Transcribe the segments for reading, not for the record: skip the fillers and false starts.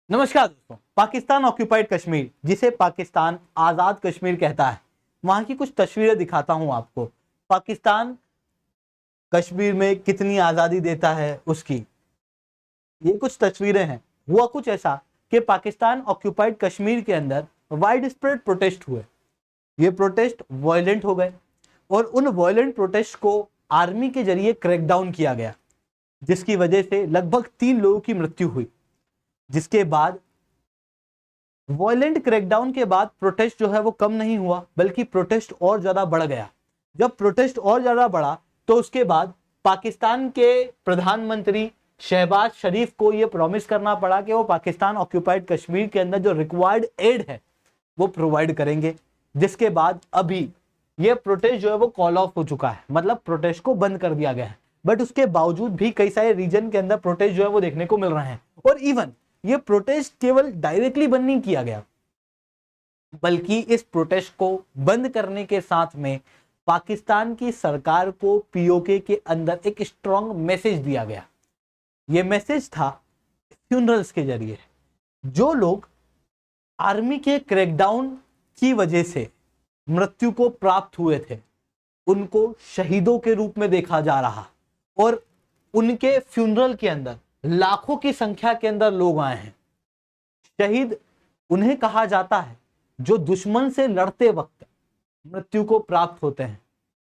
नमस्कार दोस्तों। पाकिस्तान ऑक्यूपाइड कश्मीर, जिसे पाकिस्तान आजाद कश्मीर कहता है, वहां की कुछ तस्वीरें दिखाता हूं आपको। पाकिस्तान कश्मीर में कितनी आजादी देता है उसकी ये कुछ तस्वीरें हैं। हुआ कुछ ऐसा कि पाकिस्तान ऑक्यूपाइड कश्मीर के अंदर वाइड स्प्रेड प्रोटेस्ट हुए। ये प्रोटेस्ट वायलेंट हो गए और उन वायलेंट प्रोटेस्ट को आर्मी के जरिए क्रैकडाउन किया गया, जिसकी वजह से लगभग 3 लोगों की मृत्यु हुई। जिसके बाद वायलेंट क्रैकडाउन के बाद प्रोटेस्ट जो है वो कम नहीं हुआ, बल्कि प्रोटेस्ट और ज्यादा बढ़ गया। जब प्रोटेस्ट और ज्यादा बढ़ा तो उसके बाद पाकिस्तान के प्रधानमंत्री शहबाज शरीफ को यह प्रॉमिस करना पड़ा कि वो पाकिस्तान ऑक्यूपाइड कश्मीर के अंदर जो रिक्वायर्ड एड है वो प्रोवाइड करेंगे। जिसके बाद अभी ये प्रोटेस्ट जो है वो कॉल ऑफ हो चुका है, मतलब प्रोटेस्ट को बंद कर दिया गया है। बट उसके बावजूद भी कई सारे रीजन के अंदर प्रोटेस्ट जो है वो देखने को मिल रहे हैं। और इवन ये प्रोटेस्ट केवल डायरेक्टली बंद नहीं किया गया, बल्कि इस प्रोटेस्ट को बंद करने के साथ में पाकिस्तान की सरकार को पीओके के अंदर एक स्ट्रॉन्ग मैसेज दिया गया। यह मैसेज था फ्यूनरल्स के जरिए। जो लोग आर्मी के क्रैकडाउन की वजह से मृत्यु को प्राप्त हुए थे, उनको शहीदों के रूप में देखा जा रहा और उनके फ्यूनरल के अंदर लाखों की संख्या के अंदर लोग आए हैं। शहीद उन्हें कहा जाता है जो दुश्मन से लड़ते वक्त मृत्यु को प्राप्त होते हैं।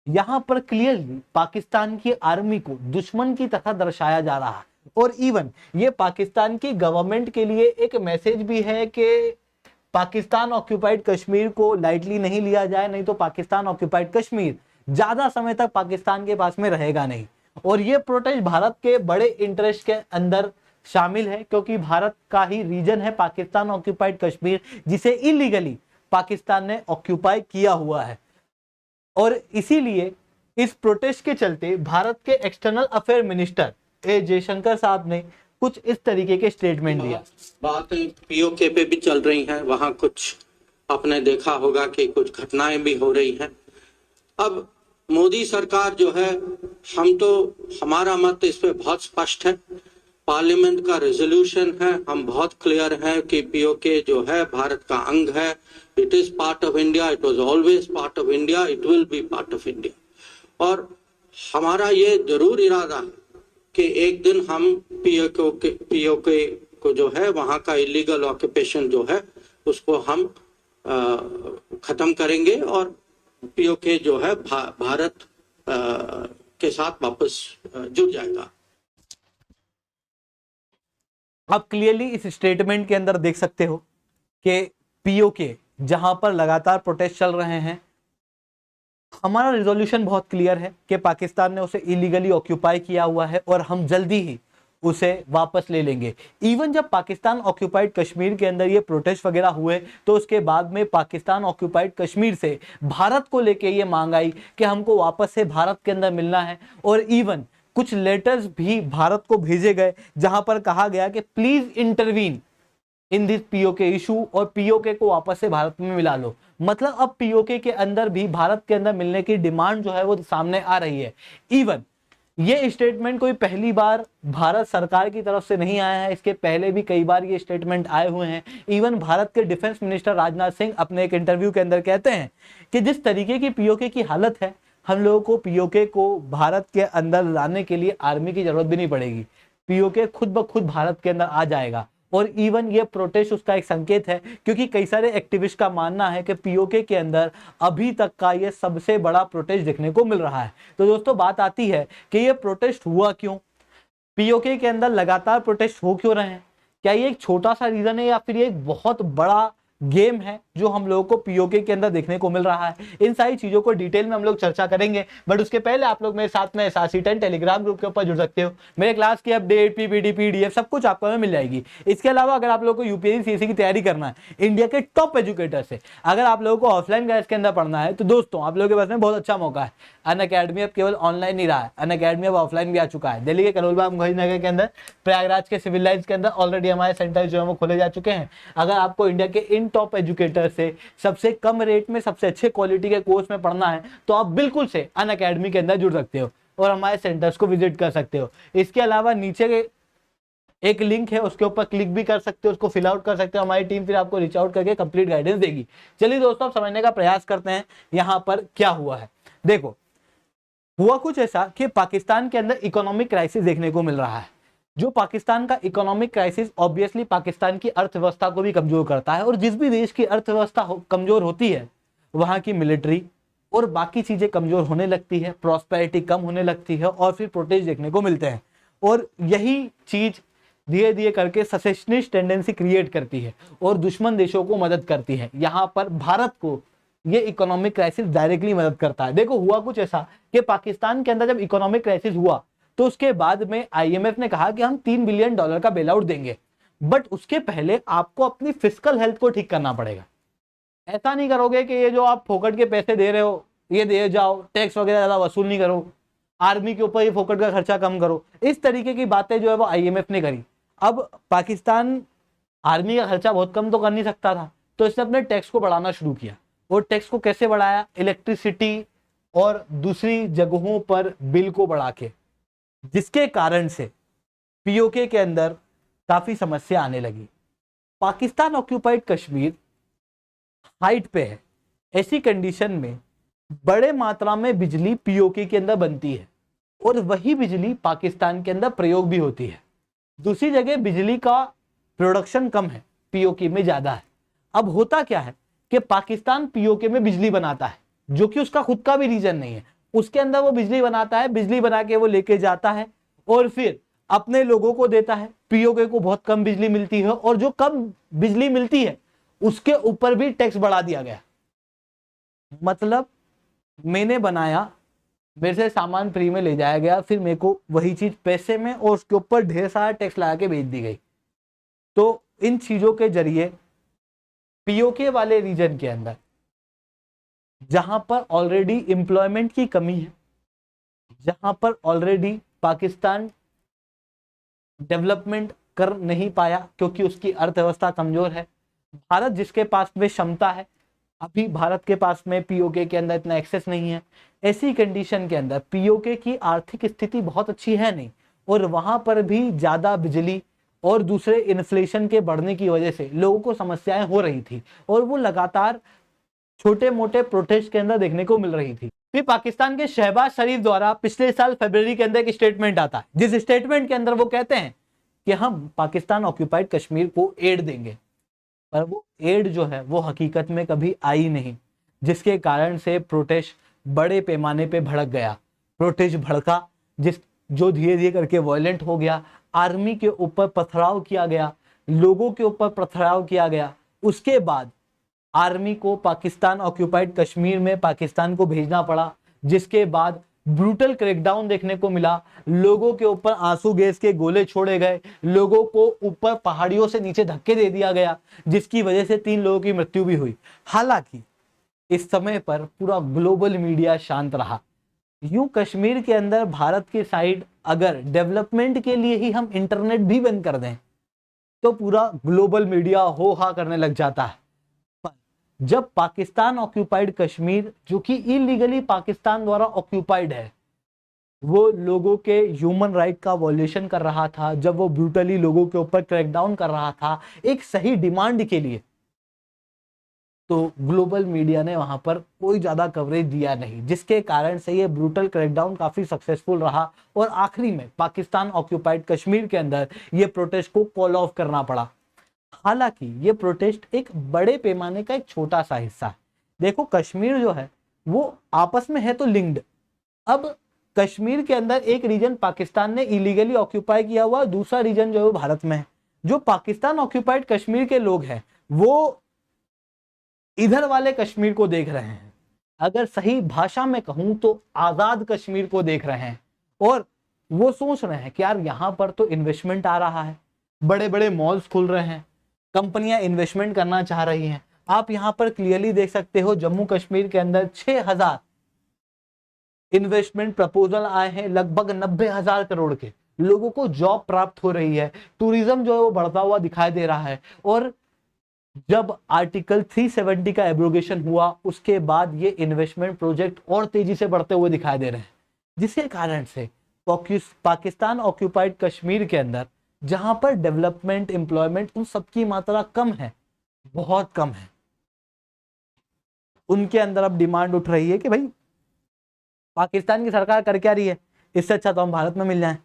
यहां पर क्लियरली पाकिस्तान की आर्मी को दुश्मन की तरह दर्शाया जा रहा है। और इवन ये पाकिस्तान की गवर्नमेंट के लिए एक मैसेज भी है कि पाकिस्तान ऑक्यूपाइड कश्मीर को लाइटली नहीं लिया जाए, नहीं तो पाकिस्तान ऑक्यूपाइड कश्मीर ज्यादा समय तक पाकिस्तान के पास में रहेगा नहीं। और ये प्रोटेस्ट भारत के बड़े इंटरेस्ट के अंदर शामिल है, क्योंकि भारत का ही रीजन है पाकिस्तान ऑक्यूपाइड कश्मीर, जिसे इलीगली पाकिस्तान ने ऑक्यूपाई किया हुआ है। और इसीलिए इस प्रोटेस्ट के चलते भारत के एक्सटर्नल अफेयर मिनिस्टर ए जयशंकर साहब ने कुछ इस तरीके के स्टेटमेंट दिया। बातें पीओके पे भी चल रही हैं, वहां कुछ आपने देखा होगा कि कुछ घटनाएं भी हो रही हैं। अब मोदी सरकार जो है, हमारा मत इस पे बहुत स्पष्ट है। पार्लियामेंट का रेजोल्यूशन है, हम बहुत क्लियर है कि पीओके जो है भारत का अंग है। It is part of India, it was always part of India, it will be part of India. और हमारा ये जरूर इरादा है कि एक दिन हम पीओके को जो है वहां का इलीगल ऑक्यूपेशन जो है उसको हम खत्म करेंगे और पीओके जो है भारत के साथ वापस जुड़ जाएगा। आप क्लियरली इस स्टेटमेंट के अंदर देख सकते हो कि पीओके जहां पर लगातार प्रोटेस्ट चल रहे हैं, हमारा रिजोल्यूशन बहुत क्लियर है कि पाकिस्तान ने उसे इलीगली ऑक्यूपाई किया हुआ है और हम जल्दी ही उसे वापस ले लेंगे। इवन जब पाकिस्तान ऑक्यूपाइड कश्मीर के अंदर ये प्रोटेस्ट वगैरह हुए तो उसके बाद में पाकिस्तान ऑक्यूपाइड कश्मीर से भारत को लेके ये मांग आई कि हमको वापस से भारत के अंदर मिलना है। और इवन कुछ लेटर्स भी भारत को भेजे गए, जहां पर कहा गया कि please intervene in this PoK issue और पीओके को वापस से भारत में मिला लो। मतलब अब पीओके के अंदर भी भारत के अंदर मिलने की डिमांड जो है वो सामने आ रही है। इवन ये स्टेटमेंट कोई पहली बार भारत सरकार की तरफ से नहीं आया है, इसके पहले भी कई बार ये स्टेटमेंट आए हुए हैं। इवन भारत के डिफेंस मिनिस्टर राजनाथ सिंह अपने एक इंटरव्यू के अंदर कहते हैं कि जिस तरीके की पीओके की हालत है, हम लोगों को पीओके को भारत के अंदर लाने के लिए आर्मी की जरूरत भी नहीं पड़ेगी, पीओके खुद ब खुद भारत के अंदर आ जाएगा। और इवन ये प्रोटेस्ट उसका एक संकेत है, क्योंकि कई सारे एक्टिविस्ट का मानना है कि पीओके के अंदर अभी तक का ये सबसे बड़ा प्रोटेस्ट देखने को मिल रहा है। तो दोस्तों बात आती है कि ये प्रोटेस्ट हुआ क्यों, पीओके के अंदर लगातार प्रोटेस्ट हो क्यों रहे हैं, क्या ये एक छोटा सा रीजन है या फिर ये एक बहुत बड़ा गेम है जो हम लोगों को पीओके के अंदर देखने को मिल रहा है। इन सारी चीजों को डिटेल में हम लोग चर्चा करेंगे, बट उसके पहले आप लोग मेरे साथ में SRC10 टेलीग्राम ग्रुप के ऊपर जुड़ सकते हो। मेरे क्लास की अपडेट, पीपीटी, पीडीएफ सब कुछ आपको मिल जाएगी। इसके अलावा अगर आप लोग को यूपीएससी सीएससी की तैयारी करना है इंडिया के टॉप एजुकेटर से, अगर आप लोगों को ऑफलाइन बैच के अंदर पढ़ना है, तो दोस्तों आप लोगों के पास में बहुत अच्छा मौका है। अनअकैडमी अब केवल ऑनलाइन नहीं रहा है, अनअकैडमी अब ऑफलाइन भी आ चुका है। दिल्ली के करोलबाग मुखर्जी के अंदर, प्रयागराज के सिविल लाइन्स के अंदर ऑलरेडी हमारे सेंटर जो है वो खोले जा चुके हैं। अगर आपको इंडिया के इन टॉप एजुकेटर से सबसे कम रेट में सबसे अच्छे क्वालिटी के कोर्स में पढ़ना है, तो आप बिल्कुल से अनअकैडमी के अंदर जुड़ सकते हो और हमारे सेंटर्स को विजिट कर सकते हो। इसके अलावा नीचे के एक लिंक है, उसके ऊपर क्लिक भी कर सकते हो, उसको फिल आउट कर सकते हो, हमारी टीम फिर आपको रीच आउट करके कंप्लीट गाइडेंस देगी। चलिए दोस्तों, अब समझने का प्रयास करते हैं यहाँ पर क्या हुआ है। देखो, हुआ कुछ ऐसा कि पाकिस्तान के अंदर इकोनॉमिक क्राइसिस देखने को मिल रहा है। जो पाकिस्तान का इकोनॉमिक क्राइसिस ऑब्वियसली पाकिस्तान की अर्थव्यवस्था को भी कमजोर करता है, और जिस भी देश की अर्थव्यवस्था कमजोर होती है, वहां की मिलिट्री और बाकी चीजें कमजोर होने लगती है, प्रॉस्पेरिटी कम होने लगती है, और फिर प्रोटेस्ट देखने को मिलते हैं। और यही चीज धीरे धीरे करके सेसेशनिस्ट टेंडेंसी क्रिएट करती है और दुश्मन देशों को मदद करती है। यहाँ पर भारत को ये इकोनॉमिक क्राइसिस डायरेक्टली मदद करता है। देखो, हुआ कुछ ऐसा कि पाकिस्तान के अंदर जब इकोनॉमिक क्राइसिस हुआ, तो उसके बाद में आईएमएफ ने कहा कि हम $3 बिलियन का बेल आउट देंगे, बट उसके पहले आपको अपनी फिस्कल हेल्थ को ठीक करना पड़ेगा। ऐसा नहीं करोगे कि ये जो आप फोकट के पैसे दे रहे हो ये दे जाओ, टैक्स वगैरह ज्यादा वसूल नहीं करो, आर्मी के ऊपर ये फोकट का खर्चा कम करो, इस तरीके की बातें जो है वो आईएमएफ ने करी। अब पाकिस्तान आर्मी का खर्चा बहुत कम तो कर नहीं सकता था, तो इसने अपने टैक्स को बढ़ाना शुरू किया। और टैक्स को कैसे बढ़ाया? इलेक्ट्रिसिटी और दूसरी जगहों पर बिल को बढ़ा के, जिसके कारण से पीओके के अंदर काफी समस्या आने लगी। पाकिस्तान ऑक्यूपाइड कश्मीर हाइट पे है, ऐसी कंडीशन में बड़े मात्रा में बिजली पीओके के अंदर बनती है, और वही बिजली पाकिस्तान के अंदर प्रयोग भी होती है। दूसरी जगह बिजली का प्रोडक्शन कम है, पीओके में ज्यादा है। अब होता क्या है कि पाकिस्तान पीओके में बिजली बनाता है, जो कि उसका खुद का भी रीजन नहीं है, उसके अंदर वो बिजली बनाता है, बिजली बना के वो लेके जाता है और फिर अपने लोगों को देता है। पीओके को बहुत कम बिजली मिलती है, और जो कम बिजली मिलती है उसके ऊपर भी टैक्स बढ़ा दिया गया। मतलब मैंने बनाया, मेरे से सामान फ्री में ले जाया गया, फिर मेरे को वही चीज पैसे में और उसके ऊपर ढेर सारा टैक्स लगा के बेच दी गई। तो इन चीजों के जरिए पीओके वाले रीजन के अंदर, जहां पर ऑलरेडी एम्प्लॉयमेंट की कमी है, जहां पर ऑलरेडी पाकिस्तान डेवलपमेंट कर नहीं पाया क्योंकि उसकी अर्थव्यवस्था कमजोर है, भारत जिसके पास में क्षमता है, अभी भारत के पास में पीओके के अंदर इतना एक्सेस नहीं है। ऐसी कंडीशन के अंदर पीओके की आर्थिक स्थिति बहुत अच्छी है नहीं, और वहां पर भी ज्यादा बिजली और दूसरे इन्फ्लेशन के बढ़ने की वजह से लोगों को समस्याएं हो रही थी, और वो लगातार छोटे मोटे प्रोटेस्ट के अंदर देखने को मिल रही थी। फिर पाकिस्तान के शहबाज शरीफ द्वारा पिछले साल फरवरी के अंदर एक स्टेटमेंट आता है, जिस स्टेटमेंट के अंदर वो कहते हैं कि हम पाकिस्तान ऑक्यूपाइड कश्मीर को एड देंगे, पर वो एड जो है वो हकीकत में कभी आई नहीं, जिसके कारण से प्रोटेस्ट बड़े पैमाने पे भड़क गया। प्रोटेस्ट भड़का, जो धीरे धीरे करके वायलेंट हो गया। आर्मी के ऊपर पथराव किया गया, लोगों के ऊपर पथराव किया गया। उसके बाद आर्मी को पाकिस्तान ऑक्यूपाइड कश्मीर में पाकिस्तान को भेजना पड़ा, जिसके बाद ब्रूटल क्रैकडाउन देखने को मिला। लोगों के ऊपर आंसू गैस के गोले छोड़े गए, लोगों को ऊपर पहाड़ियों से नीचे धक्के दे दिया गया, जिसकी वजह से 3 लोगों की मृत्यु भी हुई। हालांकि इस समय पर पूरा ग्लोबल मीडिया शांत रहा। यूं कश्मीर के अंदर भारत के साइड अगर डेवलपमेंट के लिए ही हम इंटरनेट भी बंद कर दें तो पूरा ग्लोबल मीडिया हो हा करने लग जाता है। पर जब पाकिस्तान ऑक्यूपाइड कश्मीर, जो कि इलीगली पाकिस्तान द्वारा ऑक्यूपाइड है, वो लोगों के ह्यूमन राइट का वॉल्यूशन कर रहा था, जब वो ब्रूटली लोगों के ऊपर क्रैकडाउन कर रहा था एक सही डिमांड के लिए, तो ग्लोबल मीडिया ने वहां पर कोई ज्यादा कवरेज दिया नहीं, जिसके कारण से ये ब्रूटल क्रैकडाउन काफी सक्सेसफुल रहा और आखिरी में पाकिस्तान ऑक्यूपाइड कश्मीर के अंदर ये प्रोटेस्ट को कॉल ऑफ करना पड़ा। हालांकि ये प्रोटेस्ट एक बड़े पैमाने का एक छोटा सा हिस्सा है। देखो, कश्मीर जो है वो आपस में है तो लिंक्ड। अब कश्मीर के अंदर एक रीजन पाकिस्तान ने इलीगली ऑक्यूपाई किया हुआ, दूसरा रीजन जो है वो भारत में है। जो पाकिस्तान ऑक्यूपाइड कश्मीर के लोग हैं वो इधर वाले कश्मीर को देख रहे हैं, अगर सही भाषा में कहूं तो आजाद कश्मीर को देख रहे हैं, और वो सोच रहे हैं कि यार यहाँ पर तो इन्वेस्टमेंट आ रहा है, बड़े बड़े मॉल्स खुल रहे हैं, कंपनियां इन्वेस्टमेंट करना चाह रही हैं। आप यहाँ पर क्लियरली देख सकते हो जम्मू कश्मीर के अंदर 6000 इन्वेस्टमेंट प्रपोजल आए हैं, लगभग 90,000 करोड़ के। लोगों को जॉब प्राप्त हो रही है, टूरिज्म जो है वो बढ़ता हुआ दिखाई दे रहा है। और जब आर्टिकल 370 का एब्रोगेशन हुआ उसके बाद ये इन्वेस्टमेंट प्रोजेक्ट और तेजी से बढ़ते हुए दिखाई दे रहे हैं, जिसके कारण से पाकिस्तान ऑक्यूपाइड कश्मीर के अंदर जहां पर डेवलपमेंट, एम्प्लॉयमेंट, उन सबकी मात्रा कम है, बहुत कम है। उनके अंदर अब डिमांड उठ रही है कि भाई पाकिस्तान की सरकार कर क्या रही है, इससे अच्छा तो हम भारत में मिल जाएं,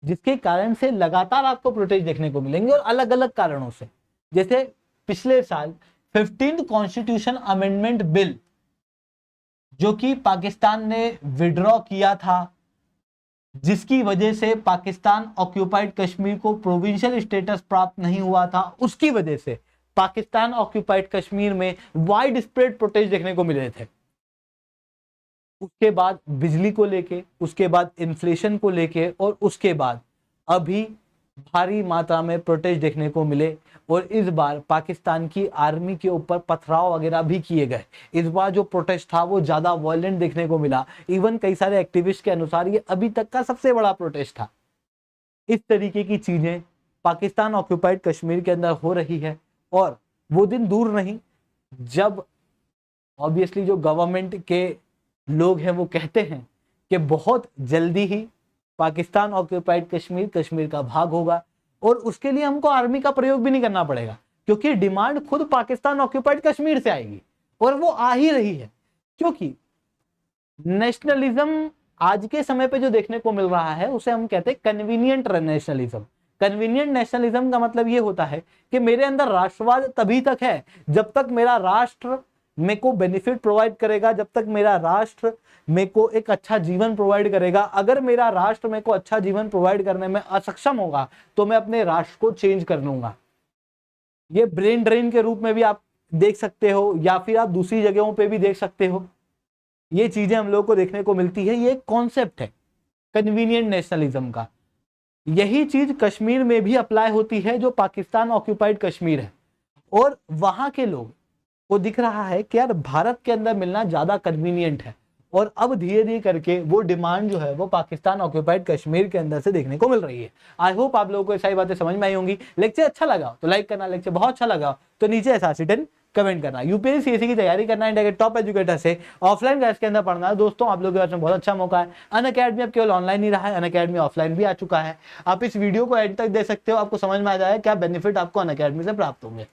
जिसके कारण से लगातार आपको प्रोटेस्ट देखने को मिलेंगे और अलग अलग कारणों से। जैसे पिछले साल 15th कॉन्स्टिट्यूशन अमेंडमेंट बिल जो कि पाकिस्तान ने विड्रॉ किया था, जिसकी वजह से पाकिस्तान ऑक्यूपाइड कश्मीर को प्रोविंशियल स्टेटस प्राप्त नहीं हुआ था, उसकी वजह से पाकिस्तान ऑक्यूपाइड कश्मीर में वाइड स्प्रेड प्रोटेस्ट देखने को मिले थे। उसके बाद बिजली को लेके, उसके बाद इन्फ्लेशन को लेके, और उसके बाद अभी भारी मात्रा में प्रोटेस्ट देखने को मिले। और इस बार पाकिस्तान की आर्मी के ऊपर पथराव वगैरह भी किए गए। इस बार जो प्रोटेस्ट था वो ज्यादा वायलेंट देखने को मिला। इवन कई सारे एक्टिविस्ट के अनुसार ये अभी तक का सबसे बड़ा प्रोटेस्ट था। इस तरीके की चीजें पाकिस्तान ऑक्यूपाइड कश्मीर के अंदर हो रही है, और वो दिन दूर नहीं जब ऑब्वियसली जो गवर्नमेंट के लोग हैं वो कहते हैं कि बहुत जल्दी ही पाकिस्तान ऑक्यूपाइड कश्मीर कश्मीर का भाग होगा, और उसके लिए हमको आर्मी का प्रयोग भी नहीं करना पड़ेगा, क्योंकि डिमांड खुद पाकिस्तान ऑक्यूपाइड कश्मीर से आएगी, और वो आ ही रही है। क्योंकि नेशनलिज्म आज के समय पे जो देखने को मिल रहा है उसे हम कहते हैं कन्वीनियंट नेशनलिज्म। कन्वीनियंट नेशनलिज्म का मतलब ये होता है कि मेरे अंदर राष्ट्रवाद तभी तक है जब तक मेरा राष्ट्र मेरे को बेनिफिट प्रोवाइड करेगा, जब तक मेरा राष्ट्र मेरे को एक अच्छा जीवन प्रोवाइड करेगा। अगर मेरा राष्ट्र मेरे को अच्छा जीवन प्रोवाइड करने में असक्षम होगा तो मैं अपने राष्ट्र को चेंज कर लूंगा। ये ब्रेन ड्रेन के रूप में भी आप देख सकते हो, या फिर आप दूसरी जगहों पे भी देख सकते हो। ये चीजें हम लोग को देखने को मिलती है। ये एक कॉन्सेप्ट है कन्वीनियंट नेशनलिज्म का। यही चीज कश्मीर में भी अप्लाई होती है, जो पाकिस्तान ऑक्यूपाइड कश्मीर है, और वहां के लोग को दिख रहा है कि यार भारत के अंदर मिलना ज्यादा कन्वीनियंट है, और अब धीरे धीरे करके वो डिमांड जो है वो पाकिस्तान ऑक्यूपाइड कश्मीर के अंदर से देखने को मिल रही है। आई होप आप लोगों को सारी बातें समझ में आई होंगी। लेक्चर अच्छा लगा तो लाइक करना, लेक्चर बहुत अच्छा लगा तो नीचे SRC10 कमेंट करना। यूपीएससी की तैयारी करना है, टॉप एजुकेटर से ऑफलाइन क्लास के अंदर पढ़ना है दोस्तों, आप लोगों के पास में बहुत अच्छा मौका है। अनअकैडमी अब केवल ऑनलाइन ही रहा है, अनअकैडमी ऑफलाइन भी आ चुका है। आप इस वीडियो को एंड तक देख सकते हो, आपको समझ में आ जाएगा क्या बेनिफिट आपको अनअकैडमी से प्राप्त होंगे।